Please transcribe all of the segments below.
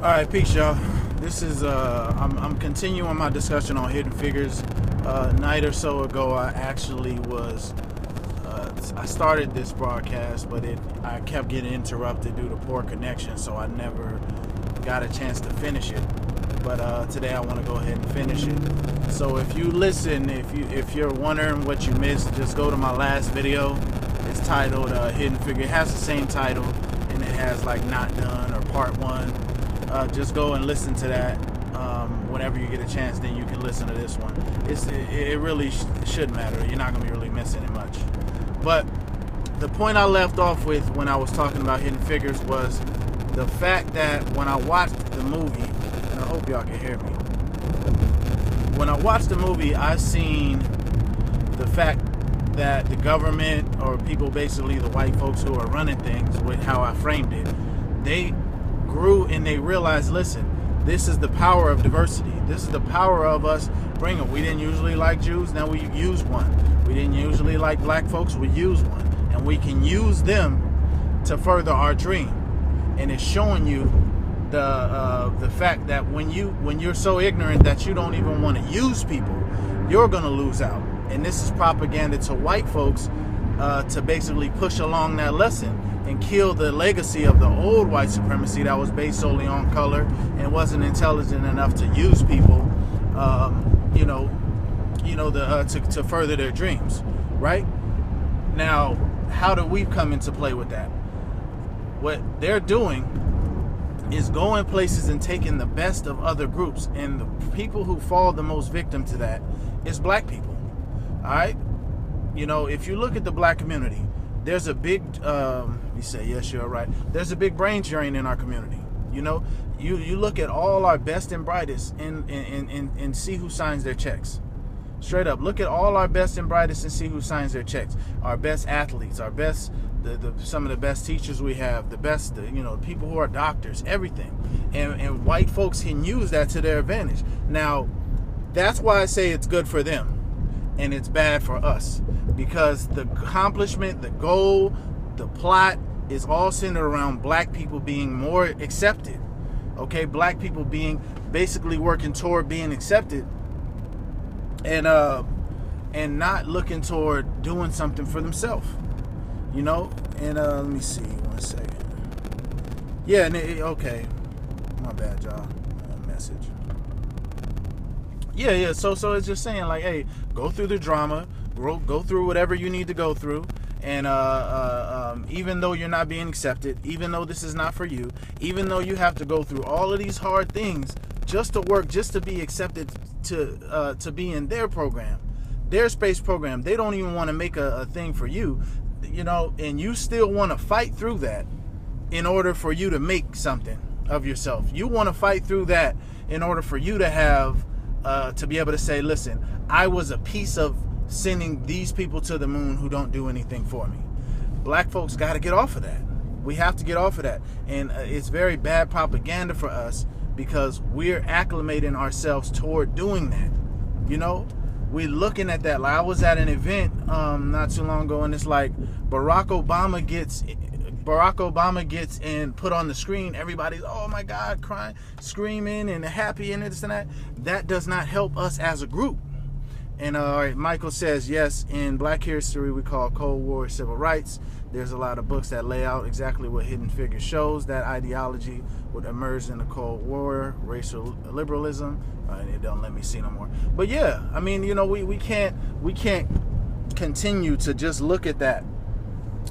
All right, peace, y'all. This is I'm continuing my discussion on Hidden Figures. A night or so ago, I actually was I started this broadcast, but I kept getting interrupted due to poor connection, so I never got a chance to finish it. But today I want to go ahead and finish it. So if you listen, if you're wondering what you missed, just go to my last video. It's titled Hidden Figure. It has the same title, and it has like Not Done or Part 1. Just go and listen to that. Whenever you get a chance, then you can listen to this one. It really should matter. You're not going to be really missing it much. But the point I left off with when I was talking about Hidden Figures was the fact that when I watched the movie, and I hope y'all can hear me. When I watched the movie, I seen the fact that the government, or people, basically the white folks who are running things, with how I framed it, they grew and they realized, listen, this is the power of diversity. This is the power of us bringing. We didn't usually like Jews, now we use one. We didn't usually like black folks, we use one. And we can use them to further our dream. And it's showing you the fact that when you're so ignorant that you don't even want to use people, you're going to lose out. And this is propaganda to white folks to basically push along that lesson and kill the legacy of the old white supremacy that was based solely on color and wasn't intelligent enough to use people, to further their dreams. Right now, how do we come into play with that? What they're doing is going places and taking the best of other groups, and the people who fall the most victim to that is black people. All right, if you look at the black community, there's a big, you say, yes, you're right. There's a big brain drain in our community. You look at all our best and brightest and see who signs their checks. Straight up, look at all our best and brightest and see who signs their checks. Our best athletes, our best, some of the best teachers we have, the best, people who are doctors, everything. And white folks can use that to their advantage. Now, that's why I say it's good for them and it's bad for us. Because the accomplishment, the goal, the plot is all centered around black people being more accepted. Okay, black people being basically working toward being accepted, and not looking toward doing something for themselves. And let me see 1 second. Yeah, okay. My bad, y'all. Message. Yeah. So it's just saying, like, hey, go through the drama. Go through whatever you need to go through, and even though you're not being accepted, even though this is not for you, even though you have to go through all of these hard things just to work, just to be accepted to be in their program, their space program. They don't even want to make a thing for you, and you still want to fight through that in order for you to make something of yourself. You want to fight through that in order for you to have to be able to say, listen, I was a piece of sending these people to the moon who don't do anything for me. Black folks got to get off of that. We have to get off of that. And it's very bad propaganda for us because we're acclimating ourselves toward doing that. We're looking at that. Like, I was at an event not too long ago, and it's like Barack Obama gets and put on the screen. Everybody's, oh my God, crying, screaming, and happy, and this and that. That does not help us as a group. And all right, Michael says, yes, in Black history we call Cold War civil rights. There's a lot of books that lay out exactly what Hidden Figures shows. That ideology would emerge in the Cold War, racial liberalism. And it don't let me see no more. But yeah, I mean, we can't continue to just look at that.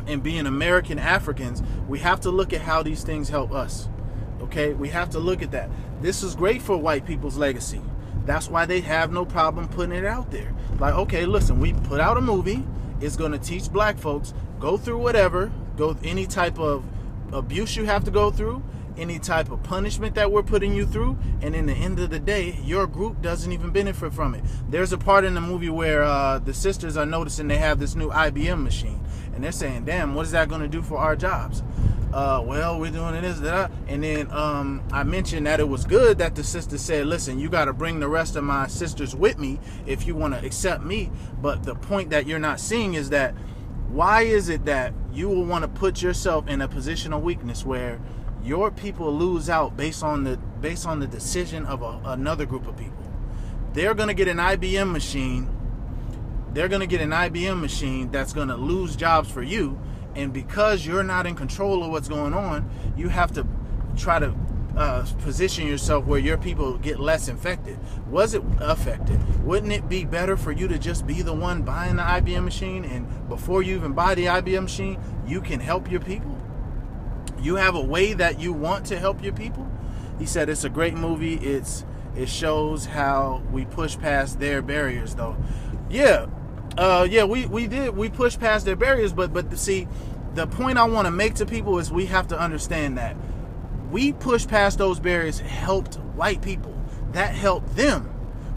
And being American Africans, we have to look at how these things help us. Okay, we have to look at that. This is great for white people's legacy. That's why they have no problem putting it out there. Like, okay, listen, we put out a movie. It's going to teach black folks, go through whatever, any type of abuse you have to go through, any type of punishment that we're putting you through. And in the end of the day, your group doesn't even benefit from it. There's a part in the movie where the sisters are noticing they have this new IBM machine. And they're saying, damn, what is that going to do for our jobs? Well, we're doing this, that. And then I mentioned that it was good that the sister said, listen, you got to bring the rest of my sisters with me if you want to accept me. But the point that you're not seeing is that why is it that you will want to put yourself in a position of weakness where your people lose out based on the decision of another group of people. They're going to get an IBM machine. They're going to get an IBM machine that's going to lose jobs for you. And because you're not in control of what's going on, you have to try to position yourself where your people get less affected. Wouldn't it be better for you to just be the one buying the IBM machine, and before you even buy the IBM machine, you can help your people? You have a way that you want to help your people? He said it's a great movie. It shows how we push past their barriers, though. We pushed past their barriers, but see, the point I want to make to people is we have to understand that we pushed past those barriers, helped white people. That helped them.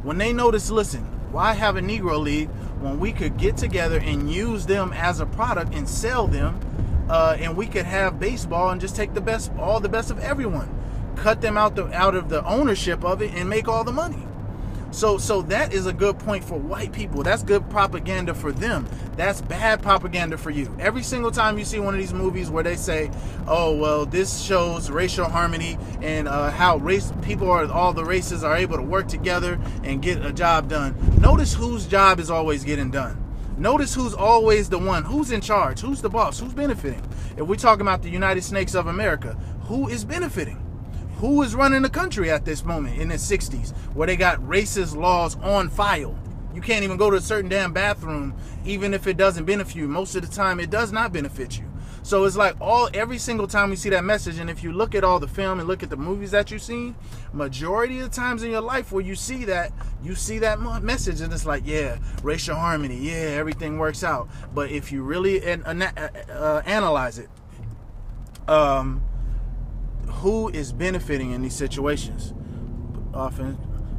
When they noticed, listen, why have a Negro League when we could get together and use them as a product and sell them, and we could have baseball and just take the best of everyone, cut them out of the ownership of it and make all the money. So that is a good point for white people. That's good propaganda for them. That's bad propaganda for you. Every single time you see one of these movies where they say, oh, well, this shows racial harmony and how all the races are able to work together and get a job done. Notice whose job is always getting done. Notice who's always the one. Who's in charge? Who's the boss? Who's benefiting? If we're talking about the United States of America, who is benefiting? Who is running the country at this moment in the 60s where they got racist laws on file? You can't even go to a certain damn bathroom, even if it doesn't benefit you. Most of the time, it does not benefit you. So it's like every single time we see that message, and if you look at all the film and look at the movies that you've seen, majority of the times in your life where you see that message, and it's like, yeah, racial harmony, yeah, everything works out. But if you really analyze it, who is benefiting in these situations often?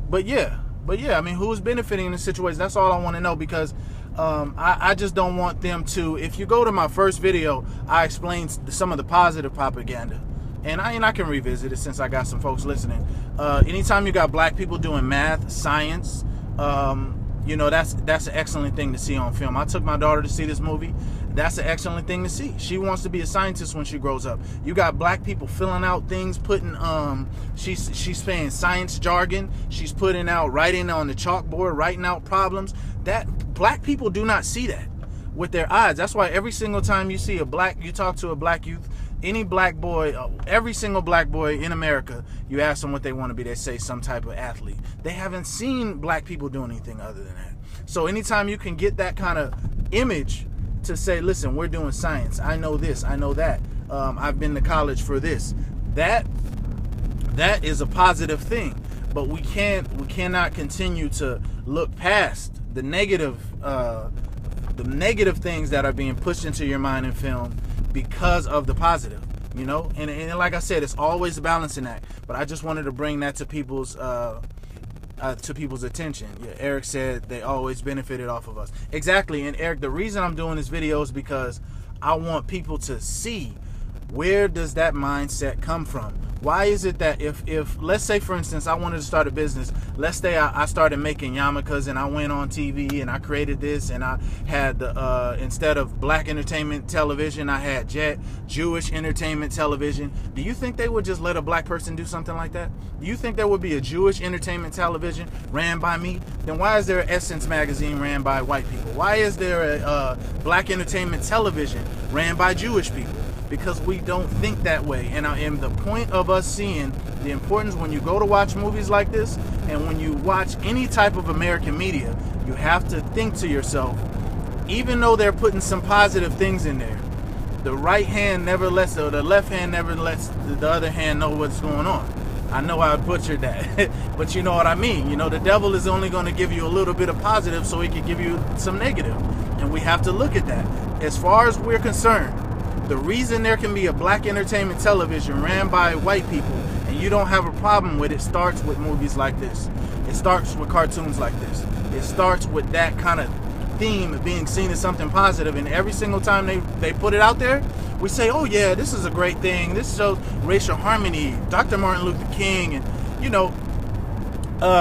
But yeah, I mean, who is benefiting in this situation? That's all I want to know, because I just don't want them to. If you go to my first video, I explained some of the positive propaganda, and I can revisit it since I got some folks listening. Anytime you got black people doing math, science, that's an excellent thing to see on film. I took my daughter to see this movie. That's an excellent thing to see. She wants to be a scientist when she grows up. You got black people filling out things, she's saying science jargon. She's putting out, writing on the chalkboard, writing out problems. That black people do not see that with their eyes. That's why every single time you talk to a black youth, any black boy, every single black boy in America, you ask them what they want to be, they say some type of athlete. They haven't seen black people do anything other than that. So anytime you can get that kind of image to say, listen, we're doing science, I know this, I know that, I've been to college for this, that is a positive thing. But we cannot continue to look past the negative things that are being pushed into your mind in film because of the positive, and like I said, it's always a balancing act. But I just wanted to bring that to people's attention. Yeah, Eric said they always benefited off of us. Exactly. And Eric, the reason I'm doing this video is because I want people to see, where does that mindset come from? Why is it that if let's say, for instance, I wanted to start a business, let's say I started making yarmulkes and I went on TV and I created this, and I had instead of black entertainment television, I had Jewish entertainment television. Do you think they would just let a black person do something like that? Do you think there would be a Jewish entertainment television ran by me? Then why is there an Essence magazine ran by white people? Why is there a black entertainment television ran by Jewish people? Because we don't think that way. And the point of us seeing the importance, when you go to watch movies like this, and when you watch any type of American media, you have to think to yourself, even though they're putting some positive things in there, the right hand never lets, or the left hand never lets the other hand know what's going on. I know I butchered that, but you know what I mean. The devil is only going to give you a little bit of positive so he can give you some negative. And we have to look at that. As far as we're concerned, the reason there can be a black entertainment television ran by white people and you don't have a problem with it starts with movies like this. It starts with cartoons like this. It starts with that kind of theme being seen as something positive, and every single time they put it out there, we say, oh yeah, this is a great thing. This shows racial harmony, Dr. Martin Luther King, and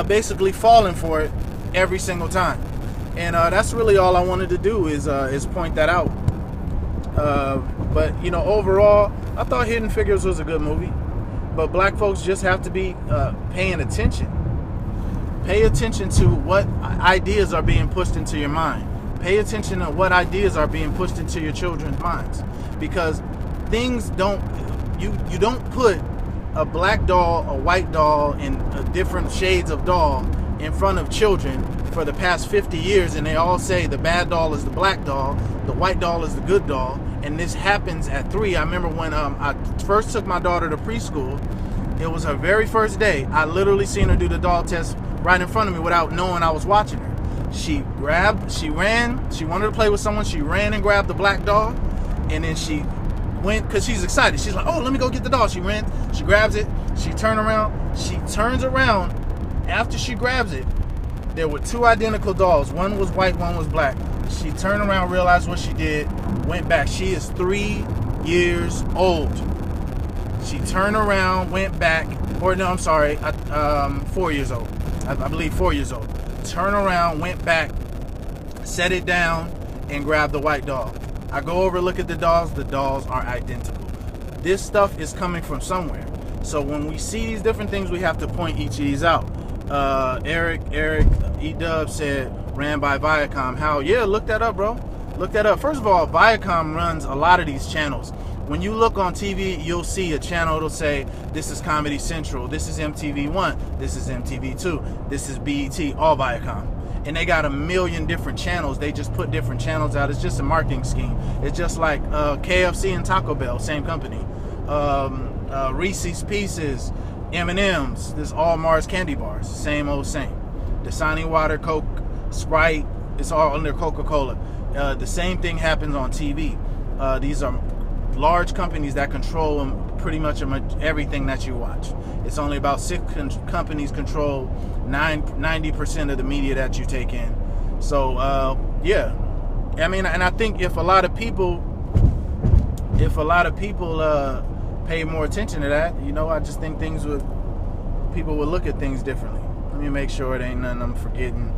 basically falling for it every single time. And that's really all I wanted to do is point that out. But overall, I thought Hidden Figures was a good movie, but black folks just have to be paying attention. Pay attention to what ideas are being pushed into your mind. Pay attention to what ideas are being pushed into your children's minds, because things don't. You don't put a black doll, a white doll, and different shades of doll in front of children for the past 50 years, and they all say the bad doll is the black doll, the white doll is the good doll, and this happens at 3. I remember when I first took my daughter to preschool. It was her very first day. I literally seen her do the doll test right in front of me without knowing I was watching her. She ran, she wanted to play with someone, she ran and grabbed the black doll, and then she went, because she's excited. She's like, oh, let me go get the doll. She ran, she grabs it, she turns around. After she grabs it, there were 2 identical dolls. One was white, one was black. She turned around, realized what she did, went back. She is 3 years old. She turned around, went back, 4 years old. I believe 4 years old. Turned around, went back, set it down, and grabbed the white doll. I go over, look at the dolls are identical. This stuff is coming from somewhere. So when we see these different things, we have to point each of these out. Eric E-Dub said, ran by Viacom. How? Yeah, look that up, bro. Look that up. First of all, Viacom runs a lot of these channels. When you look on TV, you'll see a channel. It'll say, this is Comedy Central, this is MTV1, this is MTV2, this is BET, all Viacom. And they got a million different channels. They just put different channels out. It's just a marketing scheme. It's just like KFC and Taco Bell, same company. Reese's Pieces, M&M's, this all Mars candy bars, same old same. Dasani water, Coke, Sprite, it's all under Coca-Cola. The same thing happens on TV. These are large companies that control pretty much everything that you watch. It's only about 6 companies control 90% of the media that you take in. So yeah, I mean, and I think if a lot of people pay more attention to that, you know, I just think people would look at things differently. Let me make sure it ain't nothing I'm forgetting.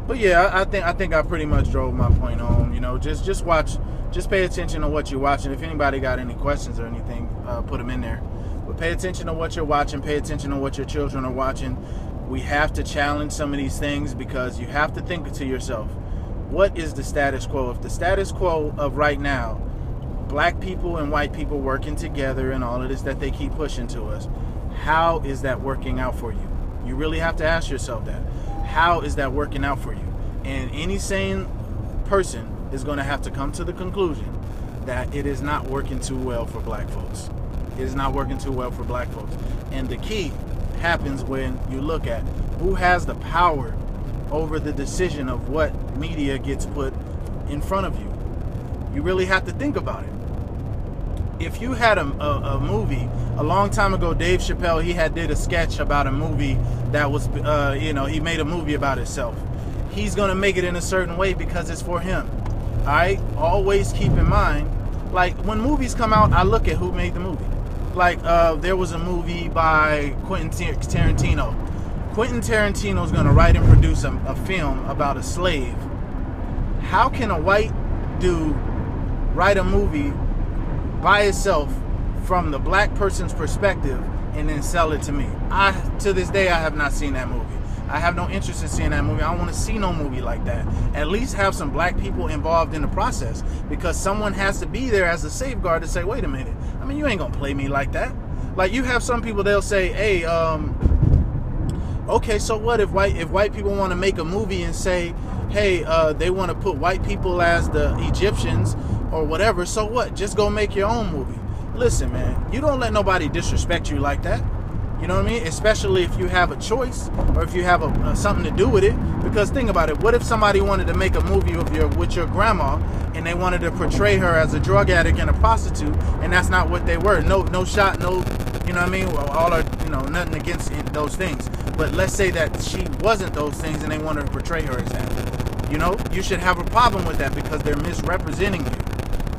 But yeah, I think I pretty much drove my point home. You know, just watch, just pay attention to what you're watching. If anybody got any questions or anything, put them in there. But pay attention to what you're watching. Pay attention to what your children are watching. We have to challenge some of these things, because you have to think to yourself, what is the status quo? If the status quo of right now, black people and white people working together and all of this that they keep pushing to us, how is that working out for you? You really have to ask yourself that. How is that working out for you? And any sane person is going to have to come to the conclusion that it is not working too well for black folks. It is not working too well for black folks. And the key happens when you look at who has the power over the decision of what media gets put in front of you. You really have to think about it. If you had a movie, a long time ago, Dave Chappelle, he did a sketch about a movie that was, he made a movie about himself. He's going to make it in a certain way because it's for him. All right? Always keep in mind, like, when movies come out, I look at who made the movie. Like, there was a movie by Quentin Tarantino. Quentin Tarantino's going to write and produce a film about a slave. How can a white dude write a movie by itself from the black person's perspective and then sell it to me? To this day, I have not seen that movie. I have no interest in seeing that movie. I don't want to see no movie like that. At least have some black people involved in the process, because someone has to be there as a safeguard to say, wait a minute, I mean, you ain't gonna play me like that. Like, you have some people, they'll say, hey, okay, so what if white people want to make a movie and say, hey, they want to put white people as the Egyptians or whatever, so what? Just go make your own movie. Listen, man, you don't let nobody disrespect you like that. You know what I mean? Especially if you have a choice, or if you have something to do with it. Because think about it. What if somebody wanted to make a movie with your grandma, and they wanted to portray her as a drug addict and a prostitute, and that's not what they were? No shot, no, you know what I mean? All are, nothing against those things. But let's say that she wasn't those things, and they wanted to portray her as that. You should have a problem with that, because they're misrepresenting you.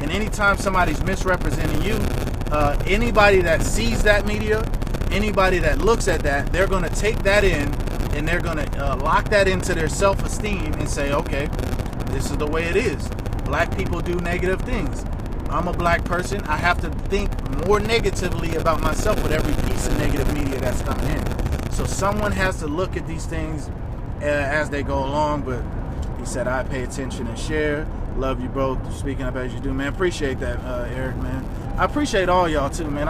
And anytime somebody's misrepresenting you, anybody that sees that media, anybody that looks at that, they're going to take that in, and they're going to lock that into their self-esteem and say, okay, this is the way it is. Black people do negative things. I'm a black person. I have to think more negatively about myself with every piece of negative media that's coming in. So someone has to look at these things as they go along. But he said, I pay attention and share. Love you both. Speaking up as you do, man. Appreciate that, Eric, man. I appreciate all y'all too, man.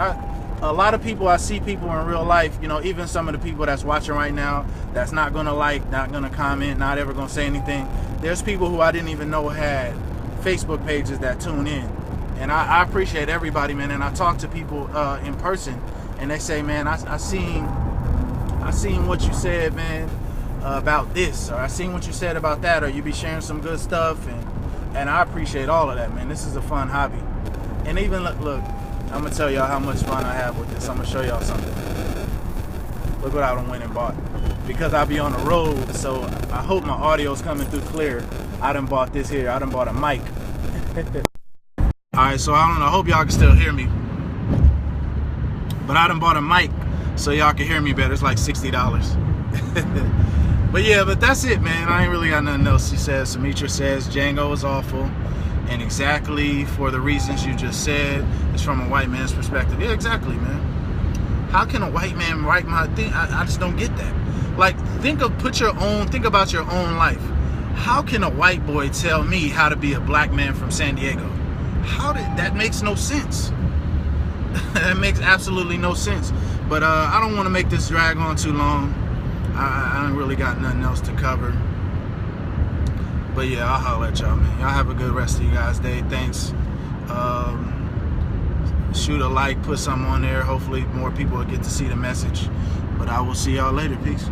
A lot of people, I see people in real life, you know, even some of the people that's watching right now, that's not gonna like, not gonna comment, not ever gonna say anything. There's people who I didn't even know had Facebook pages that tune in. And I appreciate everybody, man. And I talk to people in person, and they say, man, I seen what you said, man, about this, or I seen what you said about that, or you be sharing some good stuff, and I appreciate all of that, man. This is a fun hobby. And even look, I'm gonna tell y'all how much fun I have with this. I'm gonna show y'all something. Look what I done went and bought. Because I be on the road, so I hope my audio's coming through clear. I done bought this here. I done bought a mic. Alright, so I don't know. I hope y'all can still hear me. But I done bought a mic so y'all can hear me better. It's like $60. But yeah, but that's it, man. I ain't really got nothing else. He says, Sumitra says, Django is awful. And exactly for the reasons you just said, it's from a white man's perspective. Yeah, exactly, man. How can a white man write my thing? I just don't get that. Like, think about your own life. How can a white boy tell me how to be a black man from San Diego? That makes no sense. That makes absolutely no sense. But I don't want to make this drag on too long. I don't really got nothing else to cover. But yeah, I'll holler at y'all, man. Y'all have a good rest of you guys' day. Thanks. Shoot a like, put something on there. Hopefully more people will get to see the message. But I will see y'all later. Peace.